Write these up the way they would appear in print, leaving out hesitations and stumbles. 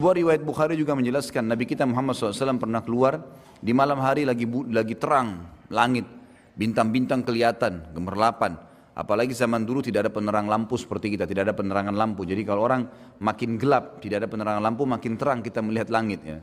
Sebuah riwayat Bukhari juga menjelaskan Nabi kita Muhammad SAW pernah keluar di malam hari lagi terang langit, bintang-bintang kelihatan, gemerlapan. Apalagi zaman dulu tidak ada penerang lampu seperti kita, tidak ada penerangan lampu. Jadi kalau orang makin gelap, tidak ada penerangan lampu, makin terang kita melihat langit. Ya.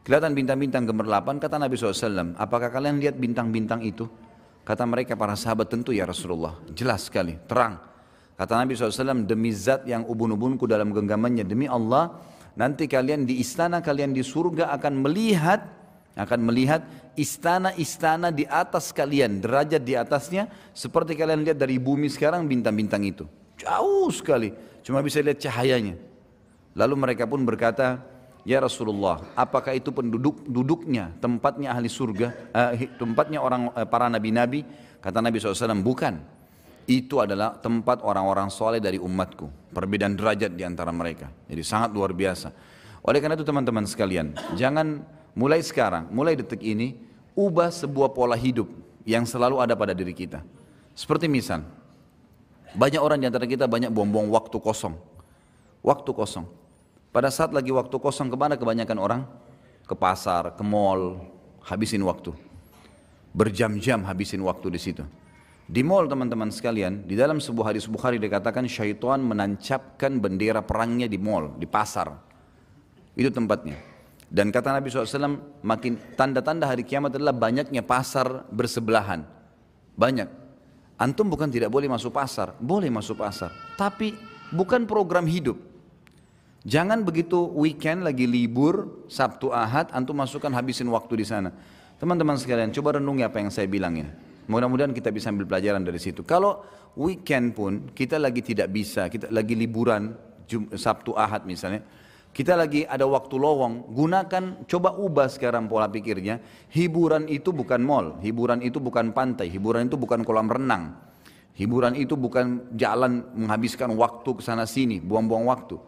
Kelihatan bintang-bintang gemerlapan, kata Nabi SAW, apakah kalian lihat bintang-bintang itu? Kata mereka para sahabat, tentu ya Rasulullah, jelas sekali, terang. Kata Nabi SAW, demi zat yang ubun-ubunku dalam genggamannya, demi Allah, nanti kalian di istana, kalian di surga akan melihat istana-istana di atas kalian, derajat di atasnya, seperti kalian lihat dari bumi sekarang bintang-bintang itu. Jauh sekali, cuma bisa lihat cahayanya. Lalu mereka pun berkata, ya Rasulullah, apakah itu duduknya, tempatnya ahli surga, tempatnya para nabi-nabi? Kata Nabi SAW, bukan. Itu adalah tempat orang-orang soleh dari umatku. Perbedaan derajat di antara mereka. Jadi sangat luar biasa. Oleh karena itu teman-teman sekalian, jangan mulai sekarang, mulai detik ini, ubah sebuah pola hidup yang selalu ada pada diri kita. Seperti misal, banyak orang di antara kita banyak buang-buang waktu kosong. Waktu kosong. Pada saat lagi waktu kosong, kemana kebanyakan orang? Ke pasar, ke mall, habisin waktu. Berjam-jam habisin waktu di situ. Di mall teman-teman sekalian, di dalam sebuah hadis Bukhari dikatakan syaitan menancapkan bendera perangnya di mall, di pasar. Itu tempatnya. Dan kata Nabi SAW, makin tanda-tanda hari kiamat adalah banyaknya pasar bersebelahan. Banyak. Antum bukan tidak boleh masuk pasar, boleh masuk pasar. Tapi bukan program hidup. Jangan begitu weekend lagi libur, Sabtu Ahad, antum masukkan habisin waktu di sana. Teman-teman sekalian, coba renungi apa yang saya bilang ini. Mudah-mudahan kita bisa ambil pelajaran dari situ. Kalau weekend pun kita lagi tidak bisa, kita lagi liburan, Sabtu Ahad misalnya, kita lagi ada waktu lowong, gunakan, coba ubah sekarang pola pikirnya. Hiburan itu bukan mall, hiburan itu bukan pantai, hiburan itu bukan kolam renang. Hiburan itu bukan jalan menghabiskan waktu ke sana sini, buang-buang waktu.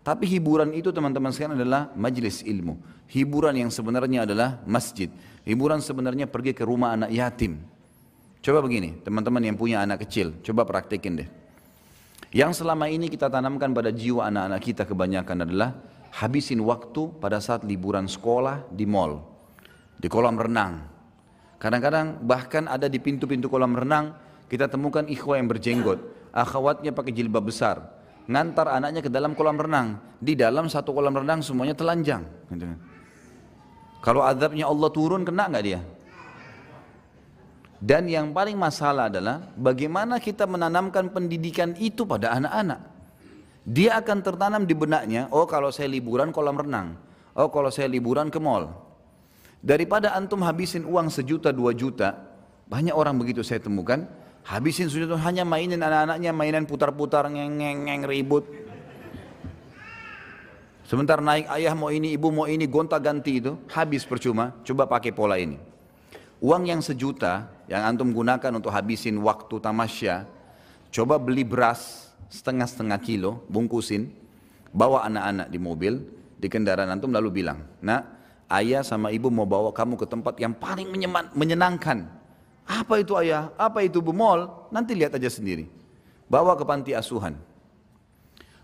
Tapi hiburan itu teman-teman sekalian adalah majelis ilmu. Hiburan yang sebenarnya adalah masjid. Hiburan sebenarnya pergi ke rumah anak yatim. Coba begini, teman-teman yang punya anak kecil, coba praktekin deh. Yang selama ini kita tanamkan pada jiwa anak-anak kita kebanyakan adalah habisin waktu pada saat liburan sekolah di mall, di kolam renang. Kadang-kadang bahkan ada di pintu-pintu kolam renang, kita temukan ikhwah yang berjenggot, akhwatnya pakai jilbab besar, ngantar anaknya ke dalam kolam renang. Di dalam satu kolam renang semuanya telanjang. Kalau azabnya Allah turun, kena nggak dia? Dan yang paling masalah adalah bagaimana kita menanamkan pendidikan itu pada anak-anak. Dia akan tertanam di benaknya, oh kalau saya liburan kolam renang, oh kalau saya liburan ke mall. Daripada antum habisin uang 1 juta 2 juta, banyak orang begitu saya temukan, habisin sudah hanya mainin anak-anaknya, mainan putar-putar, ngeng ribut. Sebentar naik ayah mau ini, ibu mau ini, gonta-ganti itu, habis percuma. Coba pakai pola ini. Uang yang 1 juta yang antum gunakan untuk habisin waktu tamasya, coba beli beras setengah kilo, bungkusin, bawa anak-anak di mobil, di kendaraan antum lalu bilang, nak, ayah sama ibu mau bawa kamu ke tempat yang paling menyenangkan. Apa itu ayah? Apa itu bu? Mall? Nanti lihat aja sendiri. Bawa ke panti asuhan.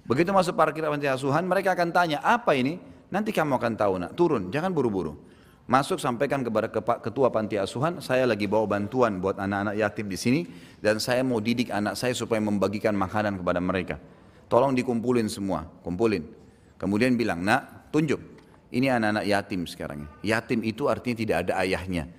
Begitu masuk parkiran panti asuhan, mereka akan tanya, apa ini? Nanti kamu akan tahu nak, turun, jangan buru-buru. Masuk sampaikan kepada ketua panti asuhan, saya lagi bawa bantuan buat anak-anak yatim di sini dan saya mau didik anak saya supaya membagikan makanan kepada mereka. Tolong dikumpulin semua, kumpulin. Kemudian bilang, nak, tunjuk. Ini anak-anak yatim sekarang. Yatim itu artinya tidak ada ayahnya.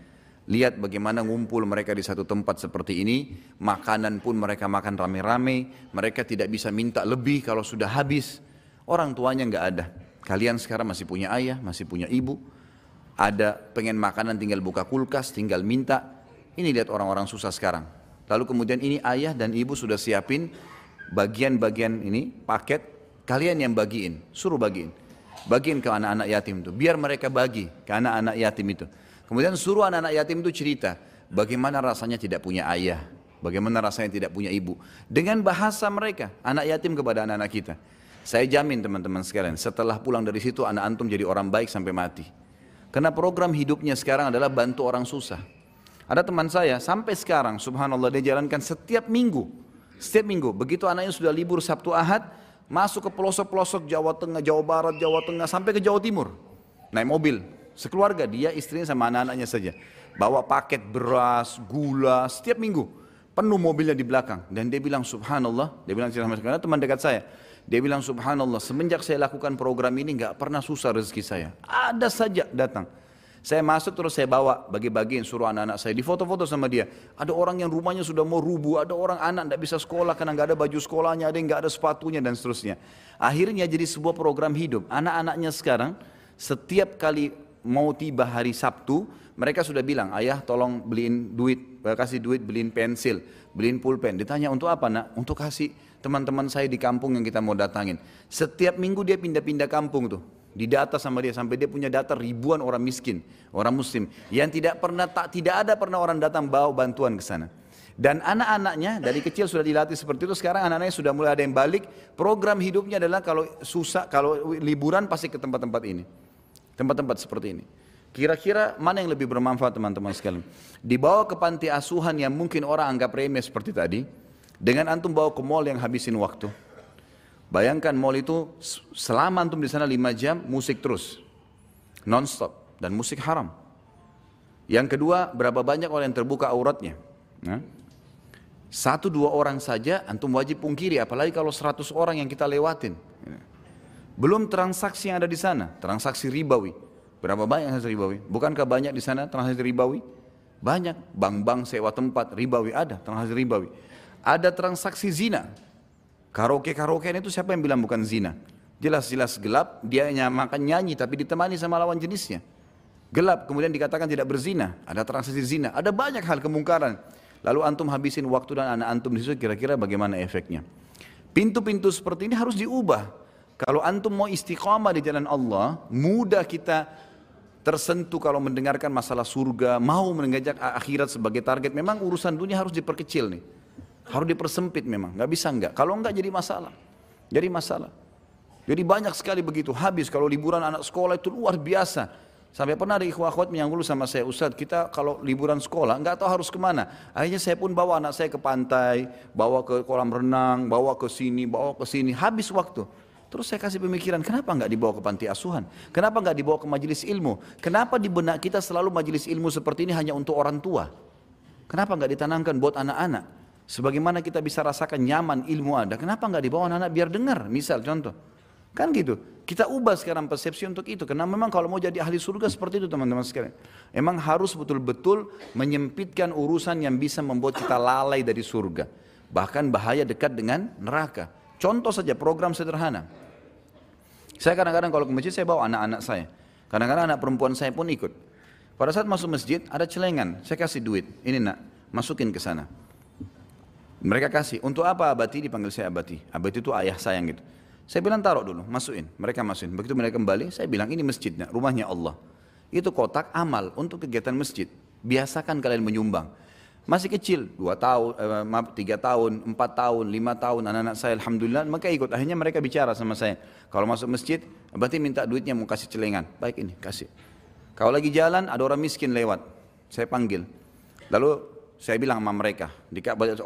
Lihat bagaimana ngumpul mereka di satu tempat seperti ini, makanan pun mereka makan rame-rame, mereka tidak bisa minta lebih kalau sudah habis. Orang tuanya nggak ada. Kalian sekarang masih punya ayah, masih punya ibu. Ada pengen makanan tinggal buka kulkas, tinggal minta. Ini lihat orang-orang susah sekarang. Lalu kemudian ini ayah dan ibu sudah siapin bagian-bagian ini, paket, kalian yang bagiin, suruh bagiin. Bagiin ke anak-anak yatim itu, biar mereka bagi ke anak-anak yatim itu. Kemudian suruh anak-anak yatim itu cerita, bagaimana rasanya tidak punya ayah, bagaimana rasanya tidak punya ibu. Dengan bahasa mereka, anak yatim kepada anak-anak kita. Saya jamin teman-teman sekalian, setelah pulang dari situ anak antum jadi orang baik sampai mati. Karena program hidupnya sekarang adalah bantu orang susah. Ada teman saya sampai sekarang subhanallah dia jalankan setiap minggu. Setiap minggu begitu anaknya sudah libur Sabtu Ahad, masuk ke pelosok-pelosok Jawa Tengah, Jawa Barat, Jawa Tengah, sampai ke Jawa Timur. Naik mobil, sekeluarga, dia, istrinya sama anak-anaknya saja. Bawa paket beras, gula, setiap minggu. Penuh mobilnya di belakang. Dan dia bilang subhanallah, dia bilang sama sekali, teman dekat saya. Dia bilang subhanallah, semenjak saya lakukan program ini nggak pernah susah rezeki saya. Ada saja datang. Saya masuk terus saya bawa, bagi-bagiin, suruh anak-anak saya, difoto-foto sama dia. Ada orang yang rumahnya sudah mau rubuh, ada orang anak tidak bisa sekolah karena nggak ada baju sekolahnya, ada yang nggak ada sepatunya dan seterusnya. Akhirnya jadi sebuah program hidup. Anak-anaknya sekarang, setiap kali mau tiba hari Sabtu, mereka sudah bilang, ayah tolong beliin duit, kasih duit, beliin pensil, beliin pulpen. Ditanya untuk apa nak? Untuk kasih teman-teman saya di kampung yang kita mau datangin. Setiap minggu dia pindah-pindah kampung tuh. Didata sama dia sampai dia punya data ribuan orang miskin, orang muslim yang tidak ada pernah orang datang bawa bantuan ke sana. Dan anak-anaknya dari kecil sudah dilatih seperti itu. Sekarang anak-anaknya sudah mulai ada yang balik. Program hidupnya adalah kalau susah, kalau liburan pasti ke tempat-tempat ini, tempat-tempat seperti ini. Kira-kira mana yang lebih bermanfaat teman-teman sekalian? Dibawa ke panti asuhan yang mungkin orang anggap remeh seperti tadi, dengan antum bawa ke mall yang habisin waktu. Bayangkan mall itu selama antum di sana 5 jam musik terus, non-stop, dan musik haram. Yang kedua, berapa banyak orang yang terbuka auratnya? 1-2 orang saja antum wajib pungkiri, apalagi kalau 100 orang yang kita lewatin. Belum transaksi yang ada di sana, transaksi ribawi. Berapa banyak transaksi ribawi? Bukankah banyak di sana transaksi ribawi? Banyak, bank-bank sewa tempat ribawi ada, transaksi ribawi. Ada transaksi zina. Karaoke-karaokean itu siapa yang bilang bukan zina? Jelas-jelas gelap, dia makan nyanyi tapi ditemani sama lawan jenisnya. Gelap, kemudian dikatakan tidak berzina, ada transaksi zina, ada banyak hal kemungkaran. Lalu antum habisin waktu dan anak antum di situ, kira-kira bagaimana efeknya? Pintu-pintu seperti ini harus diubah. Kalau antum mau istiqamah di jalan Allah, mudah kita tersentuh kalau mendengarkan masalah surga, mau mengajak akhirat sebagai target. Memang urusan dunia harus diperkecil nih. Harus dipersempit memang, nggak bisa enggak. Kalau enggak jadi masalah. Jadi masalah. Jadi banyak sekali begitu. Habis kalau liburan anak sekolah itu luar biasa. Sampai pernah ada ikhwah-akhwat yang dulu sama saya, Ustadz kita kalau liburan sekolah nggak tahu harus kemana. Akhirnya saya pun bawa anak saya ke pantai, bawa ke kolam renang, bawa ke sini, habis waktu. Terus saya kasih pemikiran, kenapa nggak dibawa ke panti asuhan? Kenapa nggak dibawa ke majelis ilmu? Kenapa di benak kita selalu majelis ilmu seperti ini hanya untuk orang tua? Kenapa nggak ditanamkan buat anak-anak? Sebagaimana kita bisa rasakan nyaman ilmu ada, kenapa nggak dibawa anak-anak biar dengar? Misal contoh, kan gitu. Kita ubah sekarang persepsi untuk itu, karena memang kalau mau jadi ahli surga seperti itu teman-teman sekalian. Emang harus betul-betul menyempitkan urusan yang bisa membuat kita lalai dari surga. Bahkan bahaya dekat dengan neraka. Contoh saja program sederhana. Saya kadang-kadang kalau ke masjid saya bawa anak-anak saya. Kadang-kadang anak perempuan saya pun ikut. Pada saat masuk masjid ada celengan, saya kasih duit. Ini nak, masukin ke sana. Mereka kasih, untuk apa Abati? Dipanggil saya Abati. Abati itu ayah sayang gitu. Saya bilang taruh dulu, masukin. Mereka masukin. Begitu mereka kembali, saya bilang ini masjidnya, rumahnya Allah. Itu kotak amal untuk kegiatan masjid. Biasakan kalian menyumbang. Masih kecil, 2 tahun, 3 tahun, 4 tahun, 5 tahun, anak-anak saya Alhamdulillah, maka ikut. Akhirnya mereka bicara sama saya. Kalau masuk masjid, Abati minta duitnya mau kasih celengan. Baik ini, kasih. Kalau lagi jalan, ada orang miskin lewat. Saya panggil. Lalu saya bilang sama mereka,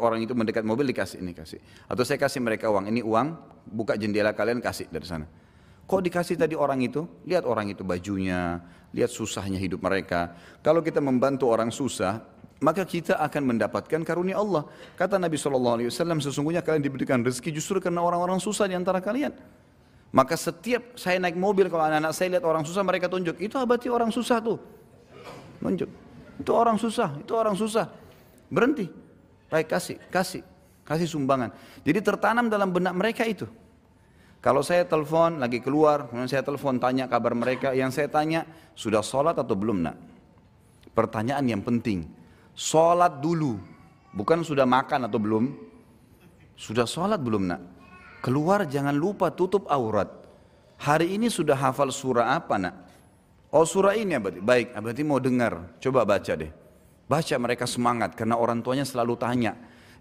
orang itu mendekat mobil dikasih ini kasih. Atau saya kasih mereka uang, ini uang, buka jendela kalian kasih dari sana. Kok dikasih tadi orang itu? Lihat orang itu bajunya, lihat susahnya hidup mereka. Kalau kita membantu orang susah, maka kita akan mendapatkan karunia Allah. Kata Nabi SAW, sesungguhnya kalian diberikan rezeki justru karena orang-orang susah di antara kalian. Maka setiap saya naik mobil, kalau anak-anak saya lihat orang susah, mereka tunjuk, itu Abati orang susah tuh. Tunjuk, itu orang susah, itu orang susah. Berhenti, baik kasih sumbangan. Jadi tertanam dalam benak mereka itu. Kalau saya telepon lagi keluar, kemudian saya telepon tanya kabar mereka, yang saya tanya sudah sholat atau belum nak? Pertanyaan yang penting, sholat dulu, bukan sudah makan atau belum. Sudah sholat belum nak? Keluar jangan lupa tutup aurat. Hari ini sudah hafal surah apa nak? Oh surah ini Abati, baik Abati mau dengar, coba baca deh. Baca mereka semangat karena orang tuanya selalu tanya.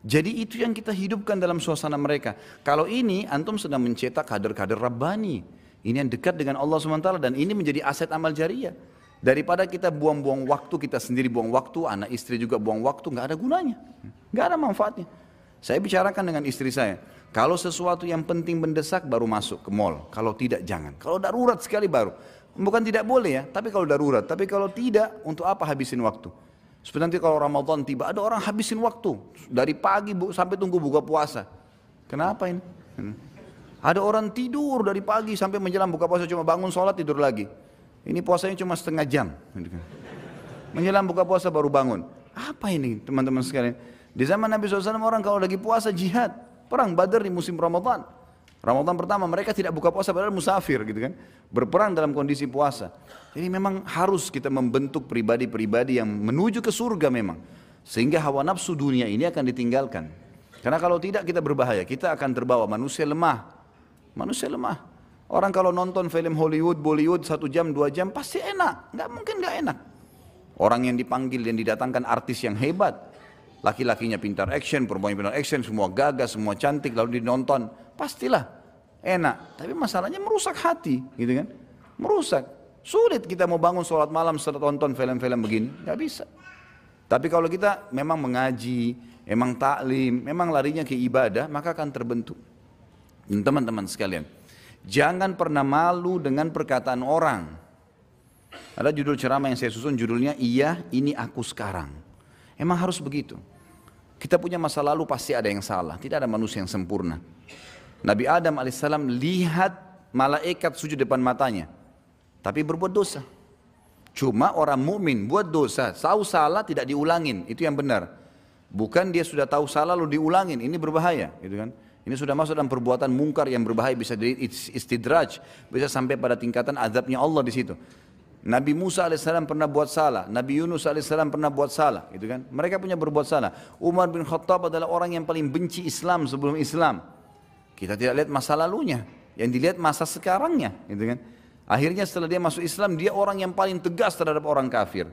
Jadi itu yang kita hidupkan dalam suasana mereka. Kalau ini antum sedang mencetak kader-kader Rabbani. Ini yang dekat dengan Allah SWT dan ini menjadi aset amal jariah. Daripada kita buang-buang waktu, kita sendiri buang waktu, anak istri juga buang waktu, nggak ada gunanya. Nggak ada manfaatnya. Saya bicarakan dengan istri saya. Kalau sesuatu yang penting mendesak baru masuk ke mall. Kalau tidak jangan. Kalau darurat sekali baru. Bukan tidak boleh ya, tapi kalau darurat. Tapi kalau tidak, untuk apa habisin waktu? Seperti nanti kalau Ramadan tiba, ada orang habisin waktu. Dari pagi sampai tunggu buka puasa. Kenapa ini? Ada orang tidur dari pagi sampai menjelang buka puasa, cuma bangun sholat tidur lagi. Ini puasanya cuma setengah jam. Menjelang buka puasa baru bangun. Apa ini teman-teman sekalian? Di zaman Nabi SAW orang kalau lagi puasa jihad. Perang Badar di musim Ramadan. Ramadan pertama mereka tidak buka puasa padahal musafir gitu kan. Berperang dalam kondisi puasa. Jadi memang harus kita membentuk pribadi-pribadi yang menuju ke surga memang. Sehingga hawa nafsu dunia ini akan ditinggalkan. Karena kalau tidak kita berbahaya. Kita akan terbawa manusia lemah. Manusia lemah. Orang kalau nonton film Hollywood, Bollywood 1 jam, 2 jam pasti enak. Nggak mungkin nggak enak. Orang yang dipanggil, yang didatangkan artis yang hebat. Laki-lakinya pintar action, perempuannya pintar action, semua gagah, semua cantik, lalu dinonton, pastilah enak. Tapi masalahnya merusak hati, gitu kan? Merusak. Sulit kita mau bangun sholat malam setelah tonton film-film begini, nggak bisa. Tapi kalau kita memang mengaji, memang taklim, memang larinya ke ibadah, maka akan terbentuk. Dan teman-teman sekalian, jangan pernah malu dengan perkataan orang. Ada judul ceramah yang saya susun, judulnya Iya, Ini Aku Sekarang. Emang harus begitu. Kita punya masa lalu pasti ada yang salah. Tidak ada manusia yang sempurna. Nabi Adam alaihissalam lihat malaikat sujud depan matanya. Tapi berbuat dosa. Cuma orang mukmin buat dosa, tahu salah tidak diulangin. Itu yang benar. Bukan dia sudah tahu salah lalu diulangin. Ini berbahaya. Gitu kan? Ini sudah masuk dalam perbuatan mungkar yang berbahaya. Bisa jadi istidraj. Bisa sampai pada tingkatan azabnya Allah di situ. Nabi Musa AS pernah buat salah, Nabi Yunus AS pernah buat salah, gitu kan? Mereka punya berbuat salah. Umar bin Khattab adalah orang yang paling benci Islam sebelum Islam. Kita tidak lihat masa lalunya, yang dilihat masa sekarangnya, gitu kan? Akhirnya setelah dia masuk Islam, dia orang yang paling tegas terhadap orang kafir.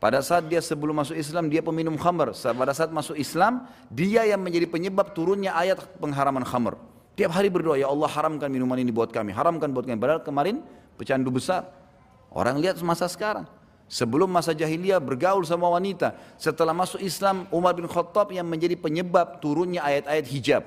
Pada saat dia sebelum masuk Islam, dia peminum khamr. Pada saat masuk Islam, dia yang menjadi penyebab turunnya ayat pengharaman khamr. Tiap hari berdoa, ya Allah haramkan minuman ini buat kami, haramkan buat kami. Padahal kemarin pecandu besar. Orang lihat masa sekarang. Sebelum masa jahiliyah bergaul sama wanita. Setelah masuk Islam, Umar bin Khattab yang menjadi penyebab turunnya ayat-ayat hijab.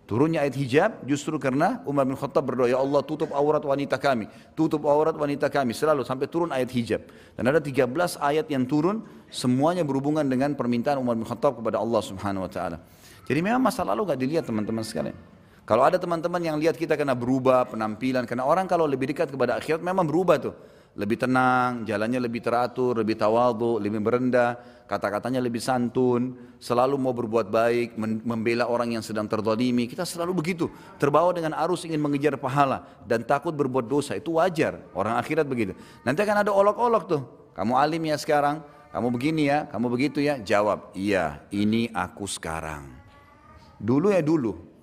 Turunnya ayat hijab justru karena Umar bin Khattab berdoa, ya Allah tutup aurat wanita kami. Tutup aurat wanita kami. Selalu sampai turun ayat hijab. Dan ada 13 ayat yang turun. Semuanya berhubungan dengan permintaan Umar bin Khattab kepada Allah subhanahu wa ta'ala. Jadi memang masa lalu gak dilihat teman-teman sekalian. Kalau ada teman-teman yang lihat kita kena berubah penampilan, karena orang kalau lebih dekat kepada akhirat memang berubah tuh. Lebih tenang, jalannya lebih teratur, lebih tawadhu, lebih merendah, kata-katanya lebih santun, selalu mau berbuat baik, membela orang yang sedang terzalimi. Kita selalu begitu, terbawa dengan arus ingin mengejar pahala dan takut berbuat dosa. Itu wajar, orang akhirat begitu. Nanti akan ada olok-olok tuh, kamu alim ya sekarang, kamu begini ya, kamu begitu ya. Jawab, iya ini aku sekarang. Dulu ya dulu.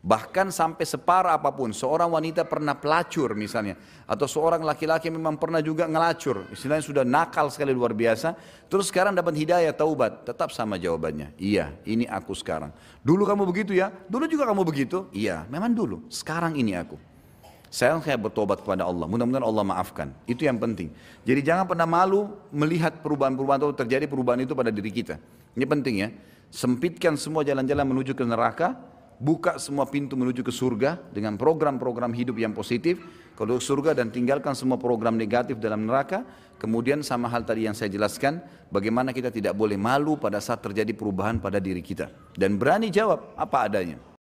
Bahkan sampai separah apapun, seorang wanita pernah pelacur misalnya, atau seorang laki-laki memang pernah juga ngelacur, istilahnya sudah nakal sekali luar biasa, terus sekarang dapat hidayah, taubat, tetap sama jawabannya, iya ini aku sekarang. Dulu kamu begitu ya, dulu juga kamu begitu, iya memang dulu, sekarang ini aku. Saya bertobat kepada Allah, mudah-mudahan Allah maafkan, itu yang penting. Jadi jangan pernah malu melihat perubahan-perubahan atau terjadi perubahan itu pada diri kita. Ini penting ya, sempitkan semua jalan-jalan menuju ke neraka, buka semua pintu menuju ke surga dengan program-program hidup yang positif ke surga dan tinggalkan semua program negatif dalam neraka. Kemudian sama hal tadi yang saya jelaskan, bagaimana kita tidak boleh malu pada saat terjadi perubahan pada diri kita dan berani jawab apa adanya.